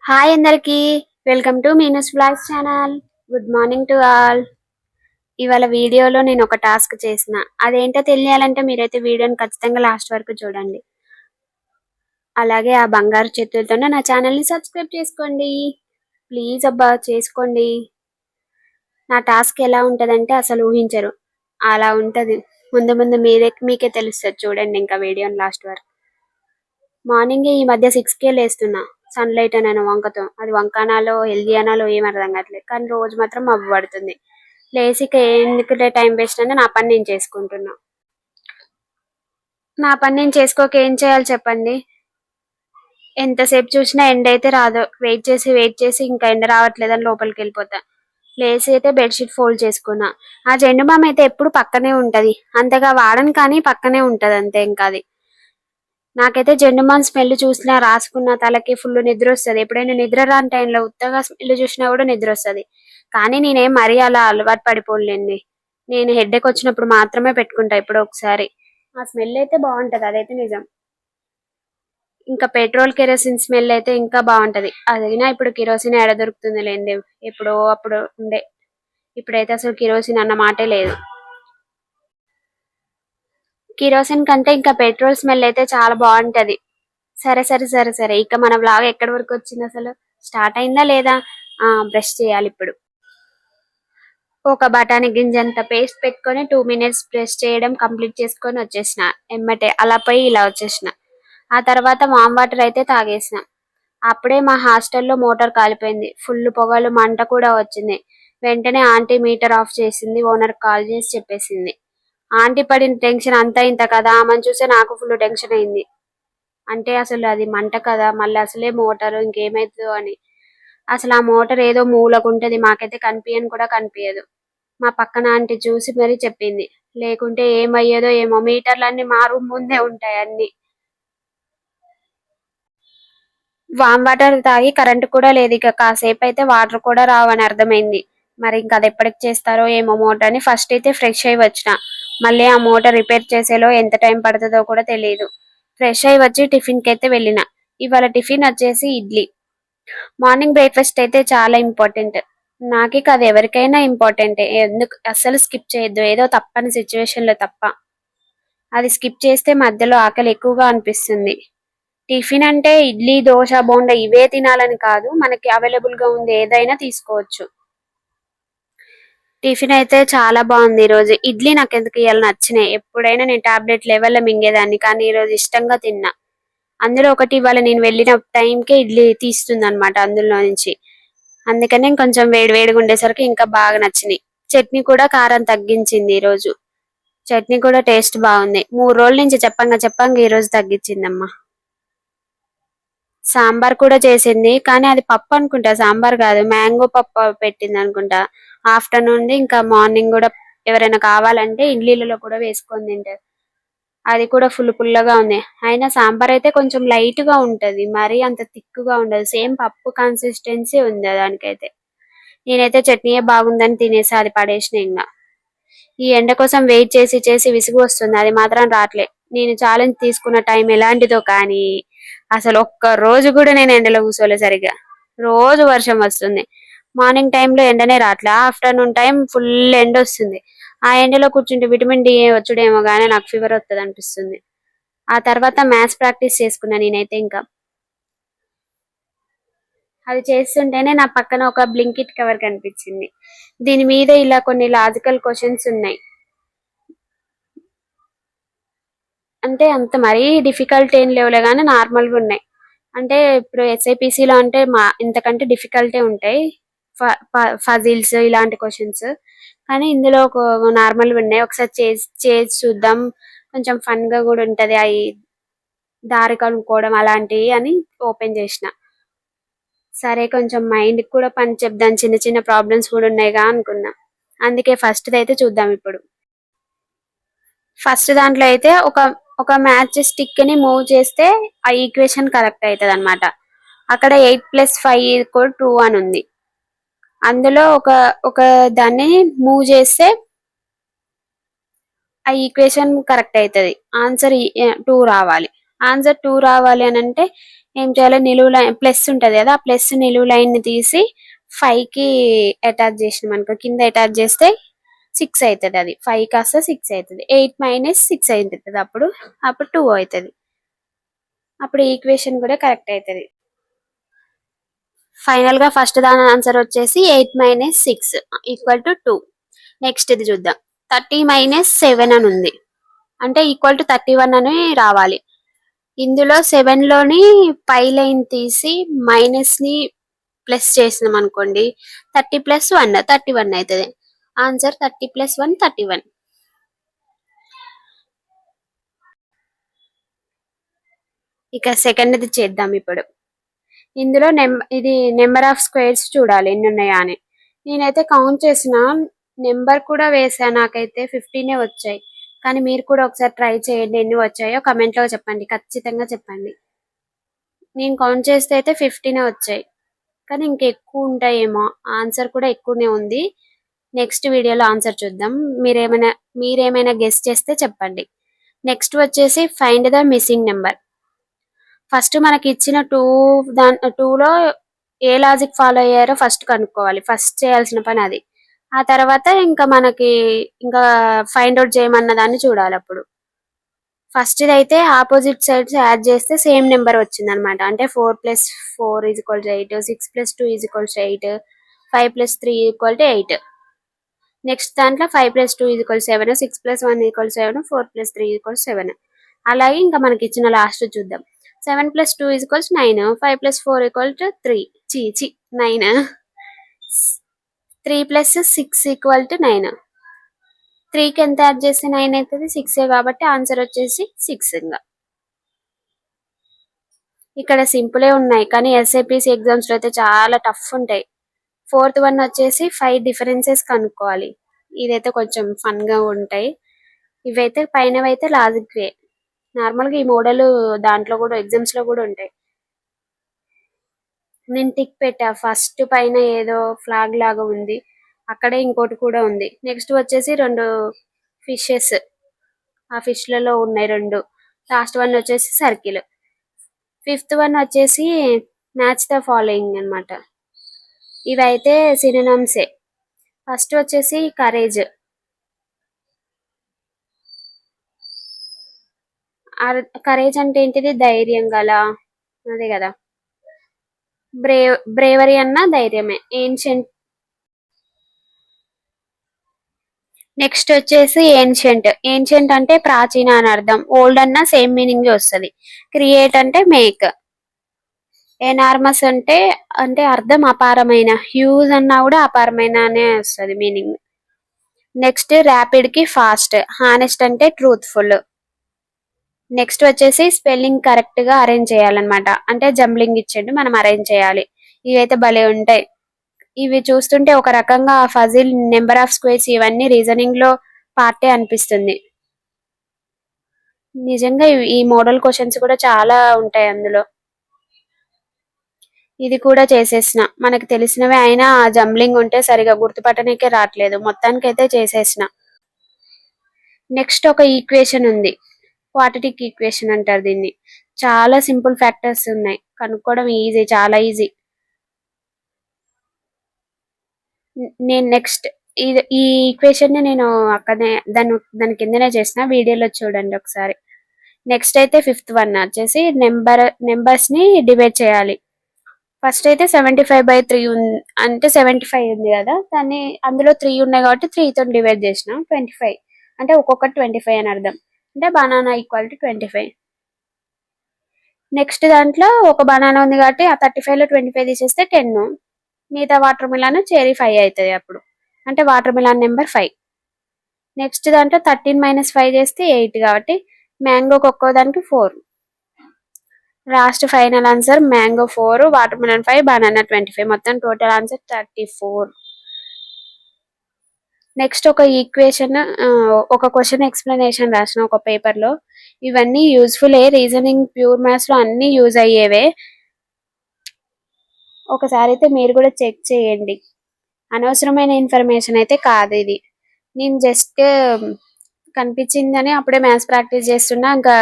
Hi అందరికి. Welcome to Meena's blogs channel. Good morning to all. ఇవాళ వీడియోలో నేను ఒక టాస్క్ చేసిన. అదేంటో తెలియాలంటే మీరైతే వీడియోని ఖచ్చితంగా లాస్ట్ వరకు చూడండి. అలాగే ఆ బంగారు చేతులతోనే నా ఛానల్ని సబ్స్క్రైబ్ చేసుకోండి. ప్లీజ్ అబ్బా చేసుకోండి. నా టాస్క్ ఎలా ఉంటదంటే అసలు ఊహించరు. అలా ఉంటది. ముందు ముందు మీకే తెలుస్తుంది చూడండి ఇంకా వీడియోని లాస్ట్ వరకు. మార్నింగ్ ఈ మధ్య 6కే లేస్తున్నా. సన్లైట్ అనే వంకతో. అది వంక అనాలో హెల్దీ అనాలో ఏం అర్థం కావట్లేదు. కానీ రోజు మాత్రం మబ్బు పడుతుంది. లేచి ఇక ఎందుకులే టైం వేస్ట్ అని నా పని నేను చేసుకుంటున్నా. నా పని నేను చేసుకోక ఏం చేయాలి చెప్పండి. ఎంతసేపు చూసినా ఎండ అయితే రాదు. వెయిట్ చేసి ఇంకా ఎండ రావట్లేదని లోపలికి వెళ్ళిపోతా. లేచి అయితే బెడ్షీట్ ఫోల్డ్ చేసుకున్నా. ఆ జెండు బామ్ అయితే ఎప్పుడు పక్కనే ఉంటది. అంతగా వాడను కానీ పక్కనే ఉంటది అంతే. ఇంకా అది నాకైతే జెండుమాన్ స్మెల్ చూసినా రాసుకున్న తలకి ఫుల్ నిద్ర వస్తుంది. ఎప్పుడైనా నిద్ర రాని టైంలో ఉత్తగా స్మెల్ చూసినా కూడా నిద్ర వస్తుంది. కానీ నేనేం మరీ అలా అలవాటు పడిపోలేండి. నేను హెడ్ఏక్ వచ్చినప్పుడు మాత్రమే పెట్టుకుంటా ఎప్పుడో ఒకసారి. ఆ స్మెల్ అయితే బాగుంటది, అదైతే నిజం. ఇంకా పెట్రోల్ కెరోసిన్ స్మెల్ అయితే ఇంకా బాగుంటది. అదైనా ఇప్పుడు కిరోసిన్ ఎడ దొరుకుతుంది లేండి. ఎప్పుడో అప్పుడు ఉండే. ఇప్పుడైతే అసలు కిరోసిన్ అన్న మాటే లేదు. కిరోసిన్ కంటే ఇంకా పెట్రోల్ స్మెల్ అయితే చాలా బాగుంటది. సరే సరే సరే సరే ఇక మన వ్లాగ్ ఎక్కడి వరకు వచ్చింది, అసలు స్టార్ట్ అయిందా లేదా? బ్రష్ చేయాలి ఇప్పుడు. ఒక బఠానీ గింజంత పేస్ట్ పెట్టుకొని 2 minutes బ్రష్ చేయడం కంప్లీట్ చేసుకొని వచ్చేసిన. ఎమ్మటే అలా పోయి ఇలా వచ్చేసిన. ఆ తర్వాత వామ్ వాటర్ అయితే తాగేసిన. అప్పుడే మా హాస్టల్లో మోటార్ కాలిపోయింది. ఫుల్ పొగలు మంట కూడా వచ్చింది. వెంటనే ఆంటీ మీటర్ ఆఫ్ చేసింది. ఓనర్ కాల్ చేసి చెప్పేసింది. ఆంటీ పడిన టెన్షన్ అంతా ఇంత కదా. ఆమెను చూసే నాకు ఫుల్ టెన్షన్ అయింది. అంటే అసలు అది మంట కదా, మళ్ళీ అసలే మోటార్ ఇంకేమైతుందో అని. అసలు ఆ మోటార్ ఏదో మూలకుంటది, మాకైతే కనిపించని కూడా కనిపించదు. మా పక్కన ఆంటీ చూసి మరీ చెప్పింది. లేకుంటే ఏమయ్యేదో ఏమో. మీటర్లన్నీ మా రూమ్ ముందే ఉంటాయి అన్ని. వామ్ వాటర్ తాగి కరెంట్ కూడా లేదు. ఇక కాసేపు అయితే వాటర్ కూడా రావని అర్థమైంది. మరి ఇంకా అది ఎప్పటికి చేస్తారో ఏమో మోటార్ అని ఫస్ట్ అయితే ఫ్రెష్ అయ్యి వచ్చిన. మళ్ళీ ఆ మోటార్ రిపేర్ చేసేలో ఎంత టైం పడుతుందో కూడా తెలియదు. ఫ్రెష్ అయ్యి వచ్చి టిఫిన్ కి అయితే వెళ్ళిన. ఇవాళ టిఫిన్ వచ్చేసి ఇడ్లీ. మార్నింగ్ బ్రేక్ఫాస్ట్ అయితే చాలా ఇంపార్టెంట్. నాకే కాదు ఎవరికైనా ఇంపార్టెంటే. ఎందుకు అస్సలు స్కిప్ చేయొద్దు, ఏదో తప్పని సిచ్యువేషన్ లో తప్ప. అది స్కిప్ చేస్తే మధ్యలో ఆకలి ఎక్కువగా అనిపిస్తుంది. టిఫిన్ అంటే ఇడ్లీ దోశ బోండా ఇవే తినాలని కాదు, మనకి అవైలబుల్ గా ఉంది ఏదైనా తీసుకోవచ్చు. టిఫిన్ అయితే చాలా బాగుంది ఈ రోజు. ఇడ్లీ నాకు ఎందుకు ఇవాళ నచ్చినాయి. ఎప్పుడైనా నేను టాబ్లెట్ లెవెల్లో మింగేదాన్ని, కానీ ఈ రోజు ఇష్టంగా తిన్నా. అందులో ఒకటి ఇవాళ నేను వెళ్ళిన టైంకే ఇడ్లీ తీస్తుంది అనమాట అందులో నుంచి. అందుకని కొంచెం వేడి వేడిగా ఉండేసరికి ఇంకా బాగా నచ్చినాయి. చట్నీ కూడా కారం తగ్గించింది ఈ రోజు. చట్నీ కూడా టేస్ట్ బాగుంది. 3 రోజుల నుంచి చెప్పంగా చెప్పంగా ఈ రోజు తగ్గించిందమ్మా. సాంబార్ కూడా చేసింది, కానీ అది పప్పు అనుకుంటా, సాంబార్ కాదు. మ్యాంగో పప్పు పెట్టింది అనుకుంటా. ఆఫ్టర్నూన్ ఇంకా మార్నింగ్ కూడా ఎవరైనా కావాలంటే ఇడ్లీలలో కూడా వేసుకొని తింటారు. అది కూడా ఫుల్ పుల్లగా ఉంది. అయినా సాంబార్ అయితే కొంచెం లైట్ గా ఉంటది, మరీ అంత థిక్ గా ఉండదు. సేమ్ పప్పు కన్సిస్టెన్సీ ఉంది దానికైతే. నేనైతే చట్నీయే బాగుందని తినేసి అది పడేసిన ఇంకా. ఈ ఎండ కోసం వెయిట్ చేసి చేసి విసుగు వస్తుంది, అది మాత్రం రావట్లే. నేను ఛాలెంజ్ తీసుకున్న టైం ఎలాంటిదో కానీ అసలు ఒక్క రోజు కూడా నేను ఎండలో కూర్చోలే సరిగా. రోజు వర్షం వస్తుంది. మార్నింగ్ టైంలో ఎండనే రావట్లే. ఆఫ్టర్నూన్ టైం ఫుల్ ఎండ వస్తుంది. ఆ ఎండలో కూర్చుంటే విటమిన్ డి వచ్చుడేమో గానీ నాకు ఫీవర్ వస్తుంది అనిపిస్తుంది. ఆ తర్వాత మ్యాథ్స్ ప్రాక్టీస్ చేసుకున్నా నేనైతే ఇంకా. అది చేస్తుంటేనే నా పక్కన ఒక బ్లింకిట్ కవర్ కనిపించింది. దీని మీద ఇలా కొన్ని లాజికల్ క్వశ్చన్స్ ఉన్నాయి. అంటే అంత మరీ డిఫికల్ట్ ఏం లేవులే కానీ నార్మల్ గా ఉన్నాయి. అంటే ఇప్పుడు ఎస్ఐపిసి లో అంటే ఇంతకంటే డిఫికల్టే ఉంటాయి. ఫజిల్స్ ఇలాంటి క్వశ్చన్స్. కానీ ఇందులో ఒక నార్మల్ ఉన్నాయి. ఒకసారి చేసి చూద్దాం, కొంచెం ఫన్ గా కూడా ఉంటది. అవి దారి కనుక్కోవడం అలాంటివి అని ఓపెన్ చేసిన. సరే కొంచెం మైండ్ కూడా పని చెప్దాం, చిన్న చిన్న ప్రాబ్లమ్స్ కూడా ఉన్నాయిగా అనుకున్నా. అందుకే ఫస్ట్ అయితే చూద్దాం ఇప్పుడు. ఫస్ట్ దాంట్లో అయితే ఒక ఒక మ్యాచ్ స్టిక్ ని మూవ్ చేస్తే ఆ ఈక్వేషన్ కరెక్ట్ అవుతుంది అనమాట. అక్కడ 8+5 = 2 అని ఉంది. అందులో ఒక ఒక దాన్ని మూవ్ చేస్తే ఆ ఈక్వేషన్ కరెక్ట్ అవుతుంది. ఆన్సర్ 2 రావాలి. ఆన్సర్ 2 రావాలి అని అంటే ఏం చేయాలి, నిలువు లైన్ ప్లస్ ఉంటది కదా, ఆ ప్లస్ నిలువు లైన్ ని తీసి 5 కి అటాచ్ చేసినాం అనుకో, కింద అటాచ్ చేస్తే 6 అవుతుంది. అది 5 కాస్త 6 అవుతుంది. 8 - 6 అవుతుంది. అప్పుడు అప్పుడు 2 అవుతుంది. అప్పుడు ఈక్వేషన్ కూడా కరెక్ట్ అవుతుంది. ఫైనల్ గా ఫస్ట్ దాని ఆన్సర్ వచ్చేసి 8 - 6 = 2. నెక్స్ట్ ఇది చూద్దాం. 30 - 7 అని ఉంది, అంటే =31 అని రావాలి. ఇందులో 7 లోని పై లైన్ తీసి మైనస్ ని ప్లస్ చేసినాం అనుకోండి, 30 + 1 31 అవుతుంది. ఆన్సర్ 30 + 1 31. ఇక సెకండ్ది చేద్దాం ఇప్పుడు. ఇందులో ఇది నెంబర్ ఆఫ్ స్క్వేర్స్ చూడాలి ఎన్ని ఉన్నాయా అని. నేనైతే కౌంట్ చేసిన, నెంబర్ కూడా వేసా, నాకైతే 15 వచ్చాయి. కానీ మీరు కూడా ఒకసారి ట్రై చేయండి, ఎన్ని వచ్చాయో కమెంట్ లో చెప్పండి, ఖచ్చితంగా చెప్పండి. నేను కౌంట్ చేస్తే అయితే 15 వచ్చాయి, కానీ ఇంకెక్కువ ఉంటాయేమో. ఆన్సర్ కూడా ఎక్కువనే ఉంది. నెక్స్ట్ వీడియోలో ఆన్సర్ చూద్దాం. మీరేమైనా గెస్ చేస్తే చెప్పండి. నెక్స్ట్ వచ్చేసి find the missing number. First మనకి ఇచ్చిన టూలో ఏ లాజిక్ ఫాలో అయ్యారో ఫస్ట్ కనుక్కోవాలి. ఫస్ట్ చేయాల్సిన పని అది. ఆ తర్వాత ఇంకా మనకి ఇంకా ఫైండ్ అవుట్ చేయమన్న దాన్ని చూడాలి. అప్పుడు ఫస్ట్ అయితే ఆపోజిట్ సైడ్స్ యాడ్ చేస్తే సేమ్ నెంబర్ వచ్చింది అనమాట. అంటే 4 + 4 = 8, 6 + 2 = 8, 5 + 3 = 8. నెక్స్ట్ దాంట్లో 5 + 2 = 7, 6 + 1 = 7, 4 + 3 = 7. అలాగే ఇంకా మనకి ఇచ్చిన లాస్ట్ చూద్దాం. 7 + 2 = 9, 5 + 4 = 3. 9. 3 + 6 = 9. 3కి ఎంత యాడ్ చేస్తే 9 అవుతుంది? 6 కాబట్టి ఆన్సర్ వచ్చేసి 6. ఇక్కడ సింపులే ఉన్నాయి, కానీ ఎస్ఐపిసి ఎగ్జామ్స్ లో అయితే చాలా టఫ్ ఉంటాయి. 4th వన్ వచ్చేసి 5 డిఫరెన్సెస్ కనుక్కోవాలి. ఇదైతే కొంచెం ఫన్ గా ఉంటాయి. ఇవైతే పైనవైతే లాజిక్ వే. నార్మల్ గా ఈ మోడల్ దాంట్లో కూడా ఎగ్జామ్స్ లో కూడా ఉంటాయి. నేను టిక్ పెట్టా, ఫస్ట్ పైన ఏదో ఫ్లాగ్ లాగా ఉంది, అక్కడే ఇంకోటి కూడా ఉంది. నెక్స్ట్ వచ్చేసి 2 ఫిషెస్, ఆ ఫిష్ లలో ఉన్నాయి 2. లాస్ట్ వన్ వచ్చేసి సర్కిల్. 5th వన్ వచ్చేసి మ్యాచ్ ద ఫాలోయింగ్ అన్నమాట. ఇవైతే సినోనిమ్సే. ఫస్ట్ వచ్చేసి కరేజ్. కరేజ్ అంటే ఏంటిది? ధైర్యం గల, అదే కదా. బ్రేవరీ అన్న ధైర్యమే. ఏన్షియంట్. నెక్స్ట్ వచ్చేసి ఏన్షియంట్. ఏన్షియంట్ అంటే ప్రాచీన అని అర్థం. ఓల్డ్ అన్న సేమ్ మీనింగ్ వస్తుంది. క్రియేట్ అంటే మేక్. ఎనార్మస్ అంటే అంటే అర్థం అపారమైన. హ్యూజ్ అన్నా కూడా అపారమైన అనే వస్తుంది మీనింగ్. నెక్స్ట్ ర్యాపిడ్ కి ఫాస్ట్. హానెస్ట్ అంటే ట్రూత్ఫుల్. నెక్స్ట్ వచ్చేసి స్పెల్లింగ్ కరెక్ట్ గా అరేంజ్ చేయాలన్నమాట. అంటే జంబ్లింగ్ ఇచ్చిండు, మనం అరేంజ్ చేయాలి. ఇవైతే భలే ఉంటాయి. ఇవి చూస్తుంటే ఒక రకంగా ఫజిల్, నెంబర్ ఆఫ్ స్క్వేర్స్ ఇవన్నీ రీజనింగ్ లో పార్టే అనిపిస్తుంది. నిజంగా ఈ మోడల్ క్వశ్చన్స్ కూడా చాలా ఉంటాయి అందులో. ఇది కూడా చేసేసిన, మనకు తెలిసినవే అయినా జంబ్లింగ్ ఉంటే సరిగా గుర్తుపట్టడానికే రావట్లేదు. మొత్తానికైతే చేసేసిన. నెక్స్ట్ ఒక ఈక్వేషన్ ఉంది, క్వాడ్రాటిక్ ఈక్వేషన్ అంటారు దీన్ని. చాలా సింపుల్ ఫ్యాక్టర్స్ ఉన్నాయి, కనుక్కోవడం ఈజీ, చాలా ఈజీ. నేను నెక్స్ట్ ఈ ఈక్వేషన్ ని నేను అక్కడనే దాని కిందనే చేసిన, వీడియోలో చూడండి ఒకసారి. నెక్స్ట్ అయితే 5th వన్ వచ్చేసి నెంబర్స్ ని డివైడ్ చేయాలి. ఫస్ట్ అయితే 75/3 ఉంది, అంటే 75 ఉంది కదా, దాన్ని అందులో 3 ఉన్నాయి కాబట్టి 3 తో డివైడ్ చేసిన. 25 అంటే ఒక్కొక్కటి 25 అని అర్థం. అంటే బనానా = 25. నెక్స్ట్ దాంట్లో ఒక బనానా ఉంది కాబట్టి ఆ 35 లో 25 తీసేస్తే 10. మిగతా వాటర్ మిలాన్ చెరీ 5 అవుతుంది అప్పుడు. అంటే వాటర్ మిలాన్ నెంబర్ 5. నెక్స్ట్ దాంట్లో 13 - 5 చేస్తే 8 కాబట్టి మ్యాంగోకి ఒక్కో దానికి 4. Last final answer mango 4, water melon 5, banana 25. మొత్తం టోటల్ ఆన్సర్ 34. నెక్స్ట్ ఒక ఈక్వేషన్, ఒక క్వశ్చన్ ఎక్స్ప్లెనేషన్ రాసిన ఒక పేపర్ లో. ఇవన్నీ యూజ్ఫుల్ రీజనింగ్, ప్యూర్ మ్యాథ్స్ లో అన్ని యూజ్ అయ్యేవే. ఒకసారి అయితే మీరు కూడా చెక్ చేయండి. అనవసరమైన ఇన్ఫర్మేషన్ అయితే కాదు ఇది. నేను జస్ట్ కనిపించిందని అప్పుడే మ్యాథ్స్ ప్రాక్టీస్ చేస్తున్నా, ఇంకా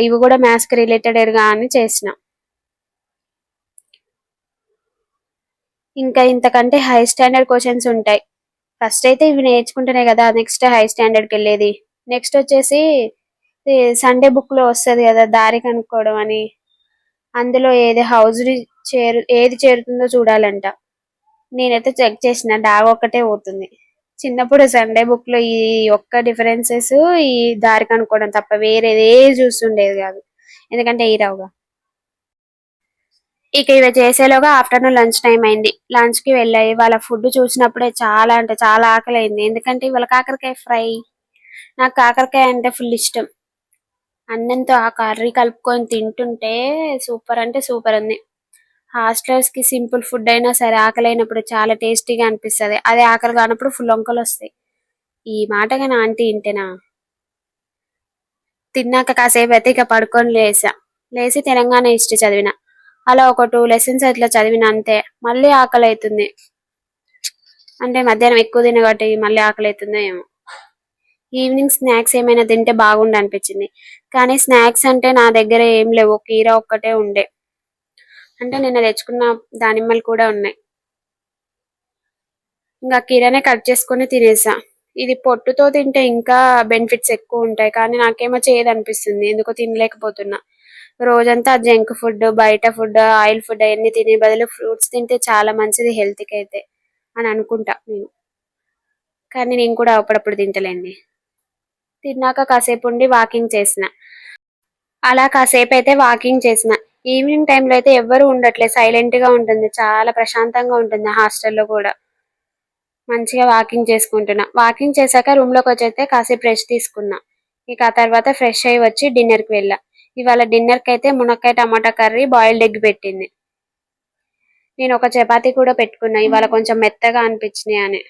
ఇవి కూడా మ్యాథ్స్ కి రిలేటెడ్ గా అని చేసిన. ఇంకా ఇంతకంటే హై స్టాండర్డ్ క్వశ్చన్స్ ఉంటాయి. ఫస్ట్ అయితే ఇవి నేర్చుకుంటేనే కదా నెక్స్ట్ హై స్టాండర్డ్ కి వెళ్ళేది. నెక్స్ట్ వచ్చేసి సండే బుక్ లో వస్తది కదా దారి కనుక్కోవడం అని, అందులో ఏది చేరుతుందో చూడాలంట. నేనైతే చెక్ చేసిన డాగ్ ఒక్కటే పోతుంది. చిన్నప్పుడు సండే బుక్ లో ఈ ఒక్క డిఫరెన్సెస్, ఈ దారి కనుక్కోవడం తప్ప వేరేది చూస్తుండేది కాదు, ఎందుకంటే ఈ రావుగా. ఇక ఇవి చేసేలోగా ఆఫ్టర్నూన్ లంచ్ టైం అయింది. లంచ్ కి వెళ్ళాయి. వాళ్ళ ఫుడ్ చూసినప్పుడే చాలా అంటే చాలా ఆకలి అయింది. ఎందుకంటే ఇవాళ కాకరకాయ ఫ్రై. నాకు కాకరకాయ అంటే ఫుల్ ఇష్టం. అన్నంతో ఆ కర్రీ కలుపుకొని తింటుంటే సూపర్ అంటే సూపర్ ఉంది. హాస్టల్స్ కి సింపుల్ ఫుడ్ అయినా సరే ఆకలి అయినప్పుడు చాలా టేస్టీగా అనిపిస్తది. అదే ఆకలి కానప్పుడు ఫుల్ వంకలు వస్తాయి. ఈ మాటగా నా ఆంటీ ఇంటేనా. తిన్నాక కాసేపు అయితే ఇక పడుకొని లేచి తెలంగాణ హిస్టరీ చదివిన. అలా ఒక 2 లెసన్స్ అట్లా చదివిన అంతే. మళ్ళీ ఆకలి అవుతుంది. అంటే మధ్యాహ్నం ఎక్కువ తిన కాబట్టి మళ్ళీ ఆకలి అవుతుందో ఏమో. ఈవినింగ్ స్నాక్స్ ఏమైనా తింటే బాగుండు అనిపించింది. కానీ స్నాక్స్ అంటే నా దగ్గర ఏం లేవు. కీరా ఒక్కటే ఉండే. అంటే నిన్న తెచ్చుకున్న దానిమ్మలు కూడా ఉన్నాయి. ఇంకా కీరానే కట్ చేసుకొని తినేసా. ఇది పొట్టుతో తింటే ఇంకా బెనిఫిట్స్ ఎక్కువ ఉంటాయి. కానీ నాకేమో చేయదు అనిపిస్తుంది. ఎందుకో తినలేకపోతున్నా. రోజంతా జంక్ ఫుడ్, బయట ఫుడ్, ఆయిల్ ఫుడ్ అవన్నీ తినే బదులు ఫ్రూట్స్ తింటే చాలా మంచిది హెల్త్ కి అయితే అని అనుకుంటా నేను. కానీ నేను కూడా అప్పుడప్పుడు తింటలేండి. తిన్నాక కాసేపు ఉండి వాకింగ్ చేసిన. అలా కాసేపు అయితే వాకింగ్ చేసిన. ఈవినింగ్ టైంలో అయితే ఎవ్వరు ఉండట్లేదు. సైలెంట్ గా ఉంటుంది. చాలా ప్రశాంతంగా ఉంటుంది హాస్టల్లో కూడా. మంచిగా వాకింగ్ చేసుకుంటున్నా. వాకింగ్ చేశాక రూమ్ లోకి వచ్చైతే కాసేపు రెస్ట్ తీసుకున్నా. ఇక ఆ తర్వాత ఫ్రెష్ అయ్యి వచ్చి డిన్నర్ కి వెళ్ళా. ఇవాళ డిన్నర్ కి అయితే మునక్కాయ టమాటా కర్రీ, బాయిల్డ్ ఎగ్ పెట్టింది. నేను ఒక చపాతీ కూడా పెట్టుకున్నా. ఇవాళ కొంచెం మెత్తగా అనిపించినాయి అని.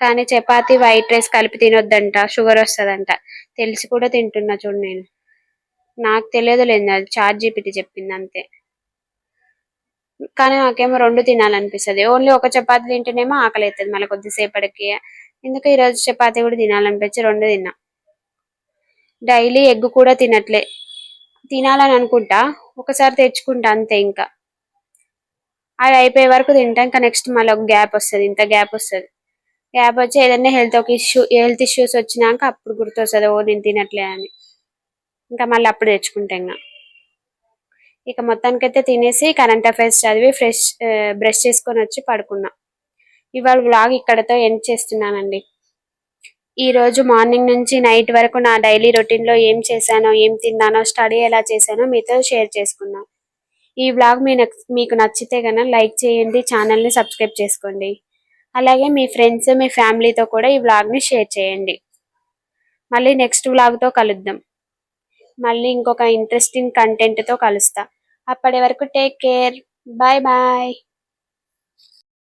కానీ చపాతీ వైట్ రైస్ కలిపి తినొద్దంట, షుగర్ వస్తదంట. తెలిసి కూడా తింటున్నా చూడు నేను. నాకు తెలియదు లేదు, అది చాట్ జీపీటీ చెప్పింది అంతే. కానీ నాకేమో రెండు తినాలనిపిస్తది. ఓన్లీ ఒక చపాతీ తింటేనేమో ఆకలి అవుతుంది మళ్ళీ కొద్దిసేపటికి. ఎందుకు ఈ రోజు చపాతీ కూడా తినాలనిపించి రెండు తిన్నా. డైలీ ఎగ్ కూడా తినట్లే. తినాలని అనుకుంటా, ఒకసారి తెచ్చుకుంటా అంతే. ఇంకా అది అయిపోయే వరకు తింటా. ఇంకా నెక్స్ట్ మళ్ళీ ఒక గ్యాప్ వస్తుంది. ఇంత గ్యాప్ వస్తుంది. గ్యాప్ వచ్చి ఏదైనా హెల్త్ ఇష్యూస్ వచ్చినాక అప్పుడు గుర్తొస్తుంది, ఓ నేను తినట్లే అని. ఇంకా మళ్ళీ అప్పుడు తెచ్చుకుంటా. ఇక మొత్తానికైతే తినేసి కరెంట్ అఫైర్స్ చదివి బ్రష్ చేసుకొని వచ్చి పడుకున్నా. ఇవాళ వ్లాగ్ ఇక్కడతో ఎండ్ చేస్తున్నానండి. ఈ రోజు మార్నింగ్ నుంచి నైట్ వరకు నా డైలీ రొటీన్ లో ఏం చేశానో, ఏం తిన్నానో, స్టడీ ఎలా చేశానో మీతో షేర్ చేసుకున్నా. ఈ వ్లాగ్ మీకు నచ్చితే గన లైక్ చేయండి, ఛానల్ ని సబ్స్క్రైబ్ చేసుకోండి. అలాగే మీ ఫ్రెండ్స్, మీ ఫ్యామిలీతో కూడా ఈ వ్లాగ్ ని షేర్ చేయండి. మళ్ళీ నెక్స్ట్ వ్లాగ్ తో కలుద్దాం. మళ్ళీ ఇంకొక ఇంట్రెస్టింగ్ కంటెంట్ తో కలుస్తా. అప్పటి వరకు టేక్ కేర్. Bye bye.